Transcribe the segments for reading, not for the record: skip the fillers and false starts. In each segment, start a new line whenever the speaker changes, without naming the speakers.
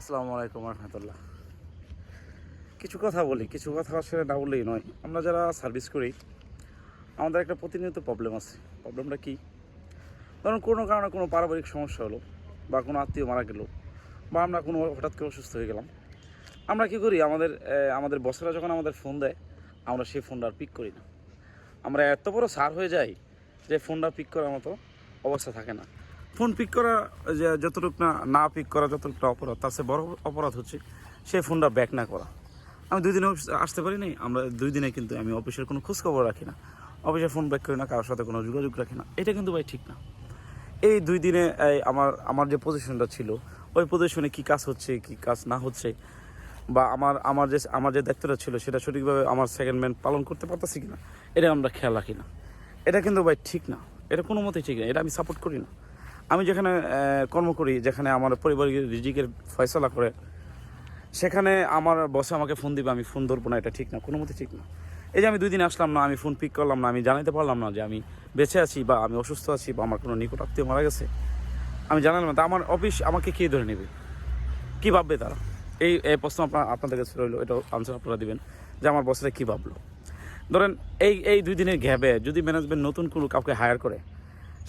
আসসালামু আলাইকুম রহমতুল্লাহ। কিছু কথা বলি, কিছু কথা আসলে না বললেই নয়। আমরা যারা সার্ভিস করি আমাদের একটা প্রতিনিয়ত প্রবলেম আছে। প্রবলেমটা কি? ধরুন কোনো কারণে কোনো পারিবারিক সমস্যা হলো, বা কোনো আত্মীয় মারা গেল, বা আমরা কোনো হঠাৎ করে অসুস্থ হয়ে গেলাম। আমরা কী করি, আমাদের বসেরা যখন আমাদের ফোন দেয় আমরা সেই ফোনটা আর পিক করি না। আমরা এত বড় সার হয়ে যাই যে ফোনটা পিক করার মতো অবস্থা থাকে না। ফোন পিক করা যে যতটুকু না পিক করা যতটুকু অপরাধ, তার চেয়ে বড় অপরাধ হচ্ছে সেই ফোনটা ব্যাক না করা। আমি 2 দিনে আসতে পারিনি, আমরা 2 দিনে কিন্তু আমি অফিসের কোনো খোঁজখবর রাখি না, অফিসের ফোন ব্যাক করি না, কারোর সাথে কোনো যোগাযোগ রাখি না। এটা কিন্তু ভাই ঠিক না। এই 2 দিনে আমার যে পজিশনটা ছিল, ওই পজিশনে কী কাজ হচ্ছে কী কাজ না হচ্ছে, বা আমার যে দায়িত্বটা ছিল সেটা সঠিকভাবে আমার সেকেন্ড ম্যান পালন করতে পারতেছি কিনা, এটা আমরা খেয়াল রাখি না। এটা কিন্তু ভাই ঠিক না, এটা কোনো মতেই ঠিক না, এটা আমি সাপোর্ট করি না। আমি যেখানে কর্ম করি, যেখানে আমার পরিবারের রিজিকের ফয়সালা করে, সেখানে আমার বসে আমাকে ফোন দিবে, আমি ফোন ধরবো না, এটা ঠিক না, কোনো মতে ঠিক না। এই যে আমি 2 দিন আসলাম না, আমি ফোন পিক করলাম না, আমি জানাতে পারলাম না যে আমি বেঁচে আছি বা আমি অসুস্থ আছি বা আমার কোনো নিকট আত্মীয় মারা গেছে, আমি জানালাম না, তা আমার অফিস আমাকে কে ধরে নেবে, কী ভাববে তারা? এই প্রশ্ন আপনাদের কাছে রইলো, এটা আনসার আপনারা দিবেন যে আমার বসরা কী ভাবলো। ধরেন এই 2 দিনের গ্যাপে যদি ম্যানেজমেন্ট নতুন কোনো কাউকে হায়ার করে,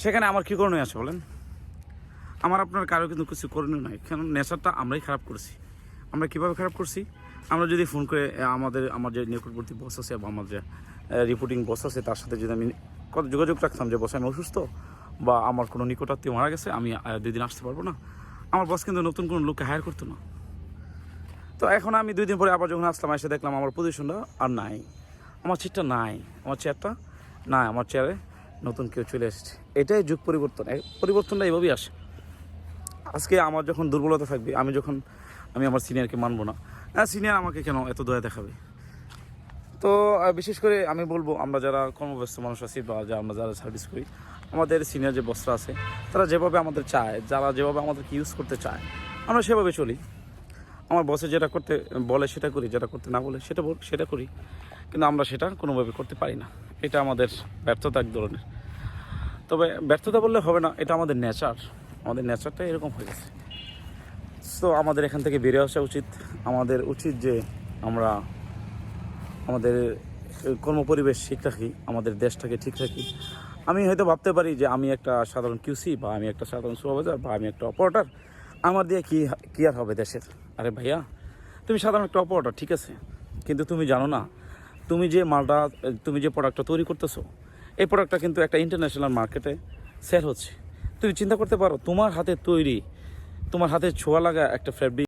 সেখানে আমার কী করণীয় আছে বলেন? আমার আপনার কারো কিন্তু কিছু করণীয় নাই, কারণ নেচারটা আমরাই খারাপ করছি। আমরা কীভাবে খারাপ করছি? আমরা যদি ফোন করে আমার যে নিকটবর্তী বস আছে বা আমার যে রিপোর্টিং বস আছে, তার সাথে যদি আমি যোগাযোগ রাখতাম যে বস আমি অসুস্থ বা আমার কোনো নিকটাত্মীয় মারা গেছে, আমি 2 দিন আসতে পারবো না, আমার বস কিন্তু নতুন কোনো লোককে হায়ার করতো না। তো এখন আমি 2 দিন পরে আবার যখন আসলাম, এসে দেখলাম আমার পজিশনটা আর নাই, আমার চেয়ারটা নাই, আমার চেয়ারে নতুন কেউ চলে এসেছে। এটাই যুগ পরিবর্তন। পরিবর্তনটা এইভাবেই আসে। আজকে আমার যখন দুর্বলতা থাকবে, আমি আমার সিনিয়রকে মানবো না, সিনিয়র আমাকে কেন এত দয়া দেখাবে? তো বিশেষ করে আমি বলবো, আমরা যারা কর্মব্যস্ত মানুষ আছি বা আমরা যারা সার্ভিস করি, আমাদের সিনিয়র যে বসরা আছে, তারা যেভাবে আমাদের চায়, যারা যেভাবে আমাদেরকে ইউজ করতে চায়, আমরা সেভাবে চলি। আমার বসে যেটা করতে বলে সেটা করি, যেটা করতে না বলে সেটা করি, কিন্তু আমরা সেটা কোনোভাবে করতে পারি না। এটা আমাদের ব্যর্থতা এক ধরনের। তবে ব্যর্থতা বললে হবে না, এটা আমাদের নেচারটা এরকম হয়ে গেছে। সো আমাদের এখান থেকে বেরিয়ে আসা উচিত। আমাদের উচিত যে আমরা আমাদের কর্মপরিবেশ ঠিক রাখি, আমাদের দেশটাকে ঠিক রাখি। আমি হয়তো ভাবতে পারি যে আমি একটা সাধারণ কিউসি, বা আমি একটা সাধারণ সুপারভাইজার, বা আমি একটা অপারেটর, আমার দিয়ে কি আর হবে দেশের? আরে ভাইয়া, তুমি সাধারণ একটা অপারেটর, ঠিক আছে, কিন্তু তুমি জানো না, তুমি যে প্রোডাক্টটা তৈরি করতেছো, এই প্রোডাক্টটা কিন্তু একটা ইন্টারন্যাশনাল মার্কেটে সেল হচ্ছে। তুমি চিন্তা করতে পারো, তোমার হাতে তৈরি, তোমার হাতে ছোঁয়া লাগা একটা ফ্যাব্রিক